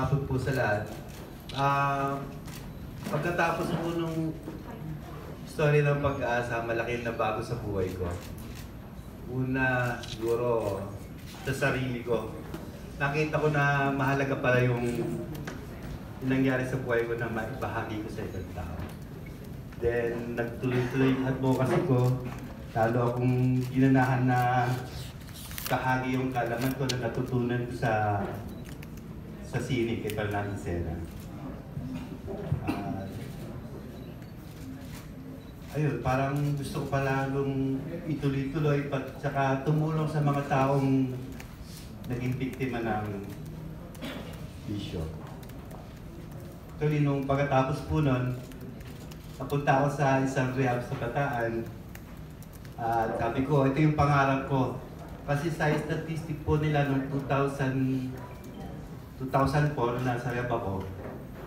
hapon po sa lahat. Pagkatapos po nung story ng Pag-asa, malaki na bago sa buhay ko. Una, siguro, sa sarili ko. Nakita ko na mahalaga pala yung nangyari sa buhay ko na maibahagi ko sa ibang tao. Then, nagtuloy-tuloy yung advocacy ko. Lalo akong ginanahan na kahagi yung kalaman ko na natutunan ko sa sine kay Fernando Sena. Ayun, parang gusto ko palagong ituloy-tuloy at saka tumulong sa mga taong naging biktima ng bisyo. Actually, nung pagkatapos po nun, napunta ako sa isang rehab sa Bataan. At sabi ko, ito yung pangarap ko. Kasi sa statistic po nila noong 2004 na nasa rehab ako,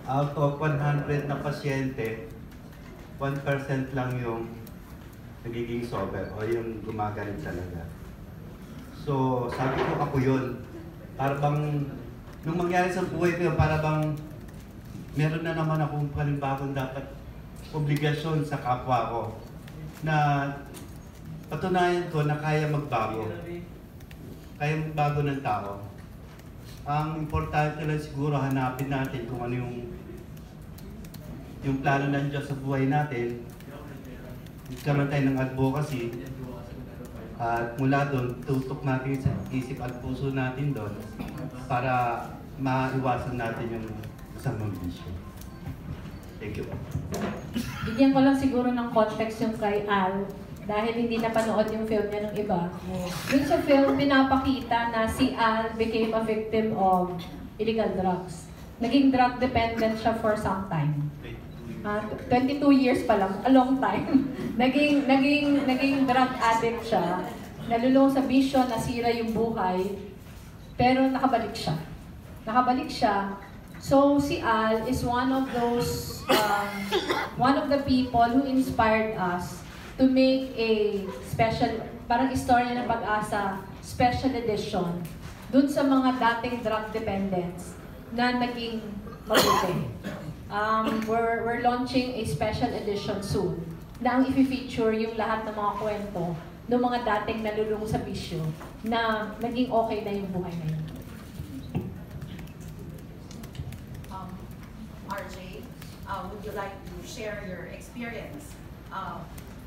out of 100 na pasyente, 1% lang yung nagiging sober o yung gumagaling talaga. So, sabi ko ako yun. Para bang, nung mangyari sa buhay ko, para bang meron na naman akong panibagong dapat obligasyon sa kapwa ko na patunayan ko na kaya magbago. Kaya magbago ng tao. Ang importante lang siguro hanapin natin kung ano yung plano ng Diyos sa buhay natin. Magkaroon tayo ng advocacy. At mula doon, tutok natin sa isip at puso natin doon para maiwasan natin yung masamang bisyo. Thank you. Bigyan ko lang siguro ng context yung kay Al dahil hindi napanood yung film niya ng iba. Dun sa film, pinapakita na si Al became a victim of illegal drugs. Naging drug dependent siya for some time. 22 years pa lang, a long time. naging drug addict siya. Nalulong sa bisyo, nasira yung buhay. Pero nakabalik siya. So si Al is one of the people who inspired us to make a special, parang Istorya ng Pag-asa, special edition dun sa mga dating drug dependents na naging mabuti. We're launching a special edition soon na ang i-feature yung lahat ng mga kwento ng mga dating nalulung sa bisyo na naging okay na yung buhay ngayon. RJ, would you like to share your experience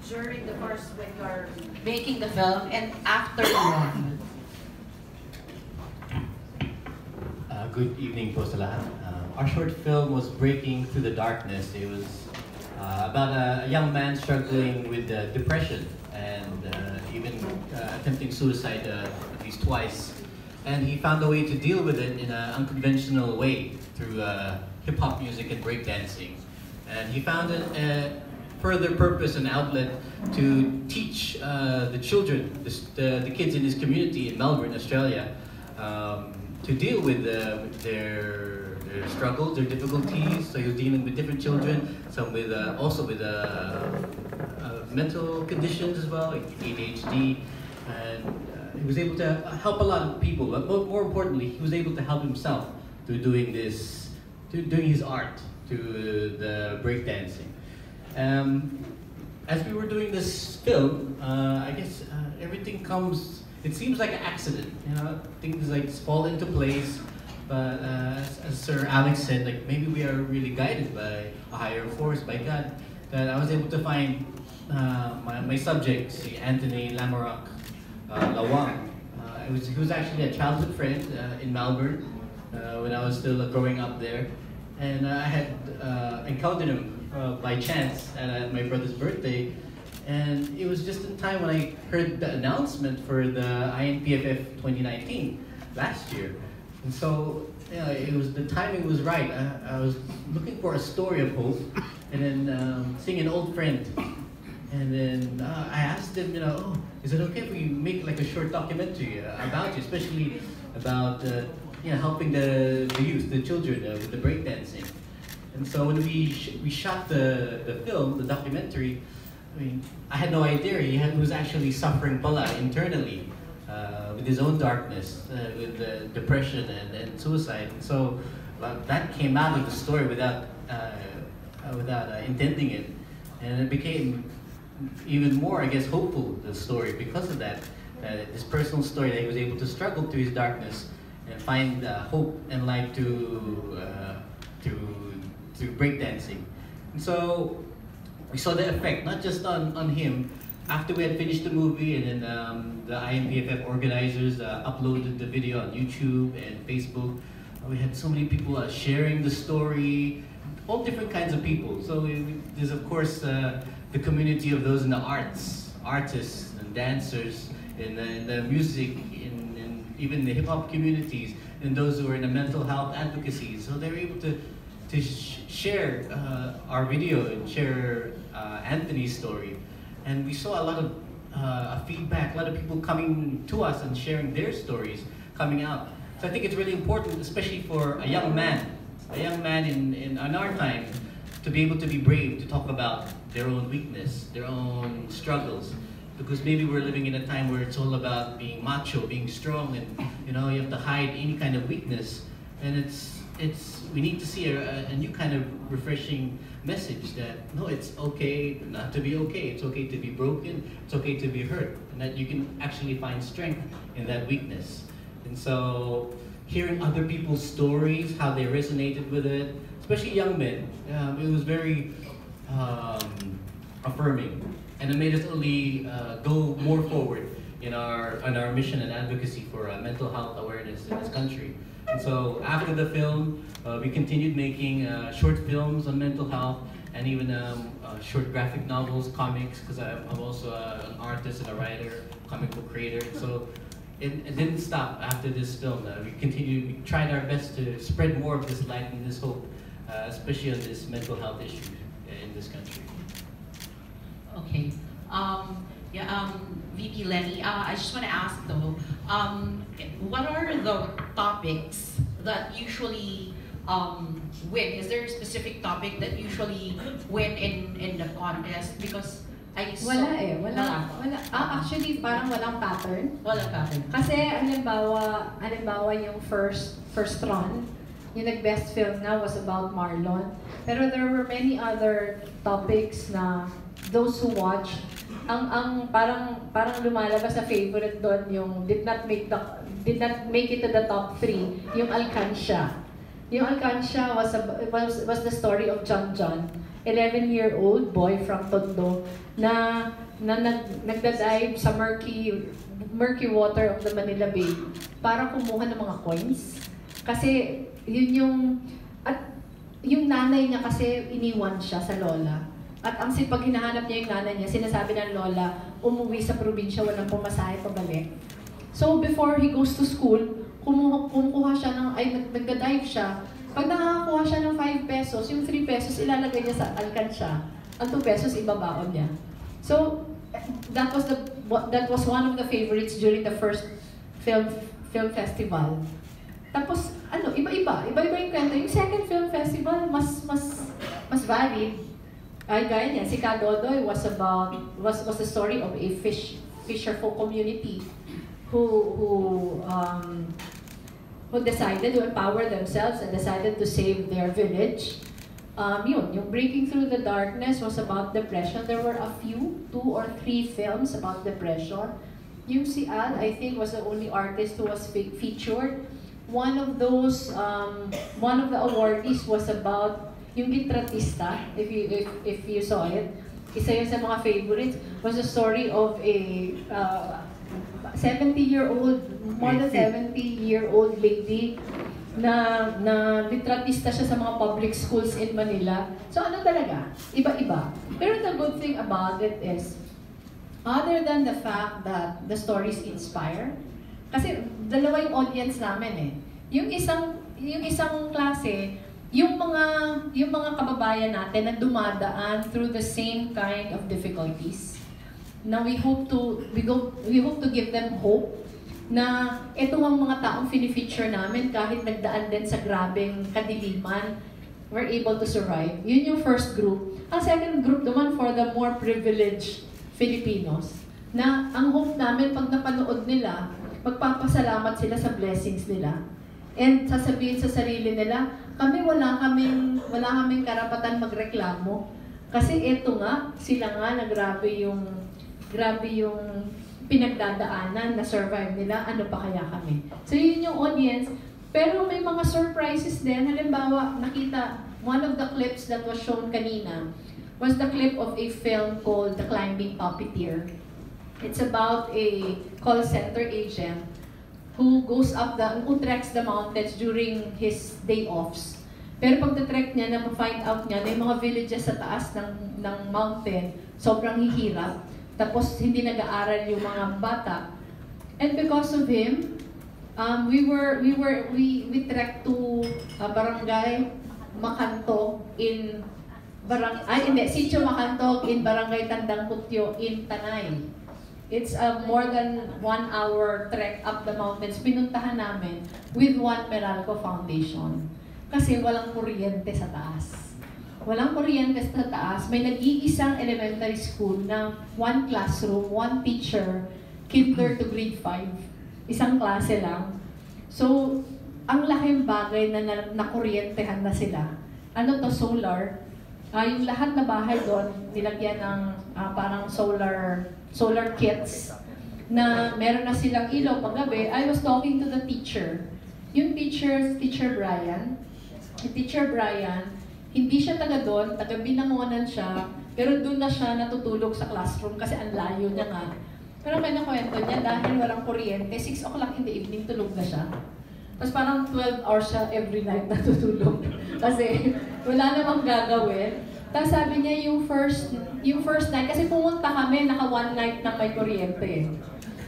during the first when you're making the film and after the film? Good evening po sa lahat. Our short film was Breaking Through the Darkness. It was about a young man struggling with depression and even attempting suicide at least twice. And he found a way to deal with it in an unconventional way through hip-hop music and breakdancing. And he found a further purpose and outlet to teach the children, the kids in his community in Melbourne, Australia, to deal with their struggles, their difficulties. So he was dealing with different children, some with also with mental conditions as well, like ADHD, and he was able to help a lot of people. But more importantly, he was able to help himself through doing this, doing his art, to the breakdancing. As we were doing this film, I guess everything comes. It seems like an accident, you know. Things like fall into place. But as Sir Alex said, like maybe we are really guided by a higher force, by God. That I was able to find my subject, si Anthony Lamorak Lawang. He was actually a childhood friend in Melbourne when I was still growing up there, and I had encountered him by chance at my brother's birthday, and it was just in time when I heard the announcement for the INPFF 2019 last year. And so, yeah, the timing was right. I was looking for a story of hope, and then seeing an old friend, and then I asked him, you know, oh, is it okay if we make like a short documentary about you, especially about helping the youth, the children with the breakdancing. And so when we shot the film, the documentary, I mean, I had no idea he was actually suffering pala internally. With his own darkness, with depression and suicide. And so that came out of the story without intending it, and it became even more, I guess, hopeful, the story, because of that. This personal story that he was able to struggle through his darkness and find hope and light through breakdancing. And so we saw the effect, not just on him. After we had finished the movie, and then the IMPFF organizers uploaded the video on YouTube and Facebook, we had so many people sharing the story, all different kinds of people. So there's of course the community of those in the arts, artists and dancers, in the music, in even the hip-hop communities, and those who are in the mental health advocacy. So they were able to share our video and share Anthony's story. And we saw a lot of feedback, a lot of people coming to us and sharing their stories coming out. So I think it's really important, especially for a young man in our time, to be able to be brave, to talk about their own weakness, their own struggles. Because maybe we're living in a time where it's all about being macho, being strong, and you have to hide any kind of weakness. And we need to see a new kind of refreshing message that no, it's okay not to be okay. It's okay to be broken. It's okay to be hurt, and that you can actually find strength in that weakness. And so, hearing other people's stories, how they resonated with it, especially young men, it was very affirming, and it made us only go more forward in our mission and advocacy for mental health awareness in this country. And so after the film, we continued making short films on mental health, and even short graphic novels, comics, because I'm also an artist and a writer, comic book creator. So it didn't stop after this film. We tried our best to spread more of this light and this hope, especially on this mental health issue in this country. Okay. VP Leni, I just want to ask though, what are the topics that usually win? Is there a specific topic that usually win in the contest? Because I saw... Wala. Actually, parang walang pattern. Walang pattern. Kasi, halimbawa yung first run, yung nag-best film nga was about Marlon. Pero there were many other topics na those who watch, parang lumalabas sa favorite doon yung did not make it to the top 3, yung Alcansya. Yung Alcansya was the story of John, 11-year-old boy from Tondo na nagdadive sa murky water of the Manila Bay para kumuha ng mga coins. Kasi yun yung nanay niya kasi iniwan siya sa lola. At pag hinahanap niya yung nanay niya, sinasabi ng lola, umuwi sa probinsya, walang pumasahe pabalik. So before he goes to school, kumukuha siya nagda-dive siya. Pag nakakakuha siya ng 5 pesos, yung 3 pesos ilalagay niya sa alkansya. Ang 2 pesos ibabaon niya. So that was one of the favorites during the first film festival. Tapos iba-iba yung kwento. Yung second film festival mas valid. Ay, gaya niya, si Kadodoy was the story of a fisherfolk community who decided to empower themselves and decided to save their village. Yung Breaking Through the Darkness was about depression. There were a few, 2 or 3 films about depression. Yung si Al, I think, was the only artist who was featured. One of the awardees was about yung Gitratista, if you saw it. Isa yun sa mga favorites, was a story of a more than 70-year-old lady na litratista siya sa mga public schools in Manila. So talaga, iba-iba. Pero the good thing about it is, other than the fact that the stories inspire, kasi dalawa yung audience namin Yung isang klase, yung mga kababayan natin na dumadaan through the same kind of difficulties. Na we hope to give them hope na ito ang mga taong fini-feature namin kahit nagdaan din sa grabeng kadiliman, we're able to survive. Yun yung first group. Ang second group naman for the more privileged Filipinos na ang hope namin pag napanood nila, magpapasalamat sila sa blessings nila. And sasabihin sa sarili nila, kami wala kaming karapatan magreklamo. Kasi eto nga, sila nga na grabe yung pinagdadaanan na survive nila, ano pa kaya kami. So yun yung audience. Pero may mga surprises din. Halimbawa, nakita, one of the clips that was shown kanina was the clip of a film called The Climbing Puppeteer. It's about a call center agent who treks the mountains during his day offs. Pero pagta-trek niya, na-find out niya na yung mga villages sa taas ng mountain, sobrang hihirap. Tapos hindi nag-aaral yung mga bata. And because of him, we trekked to Barangay Makanto in Sitio Makanto in Barangay Tandang Putyo in Tanay. It's a more than 1 hour trek up the mountains. Pinuntahan namin with One Meralco Foundation. Kasi walang kuryente sa taas. Walang kuryente sa taas. May nag-iisang elementary school na 1 classroom, 1 teacher, kinder to grade 5. Isang klase lang. So, ang laking bagay na nakuryentehan na sila. Ano to, solar? Yung lahat na bahay doon, nilagyan ng parang solar kits na meron na silang ilaw paggabi. I was talking to the teacher. Yung Teacher Brian, hindi siya taga doon, taga Binangonan siya, pero doon na siya natutulog sa classroom kasi ang layo niya nga. Pero may nakwento niya dahil walang kuryente, 6 o'clock in the evening tulog na siya. Tapos parang 12 hours siya every night natutulog. Kasi wala namang gagawin. Tapos sabi niya yung first night, kasi pumunta kami, naka 1 night na may kuryente.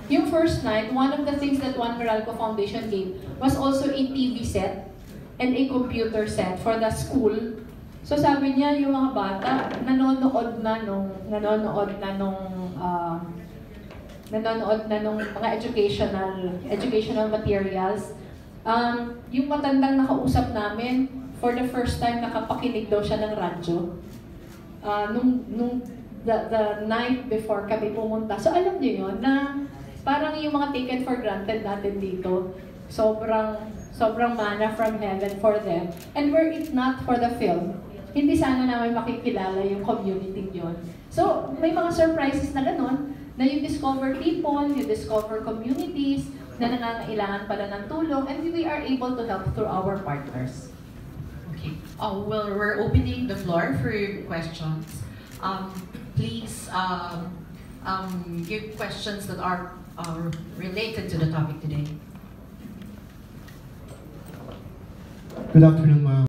Yung first night, one of the things that One Meralco Foundation gave was also a TV set and a computer set for the school. So sabi niya yung mga bata, nanonood na nung mga educational materials. Yung matandang nakausap namin, for the first time nakapakinig daw siya ng radyo. The night before kami pumunta. So alam niyo yun, na parang yung mga taken for granted natin dito, sobrang manna from heaven for them. And were it not for the film, hindi sana namin makikilala yung community yun. So may mga surprises na ganun, na you discover people, you discover communities, na nangangailangan pala ng tulong, and we are able to help through our partners. Okay. Well, we're opening the floor for questions. Please give questions that are related to the topic today. Good afternoon, ma'am.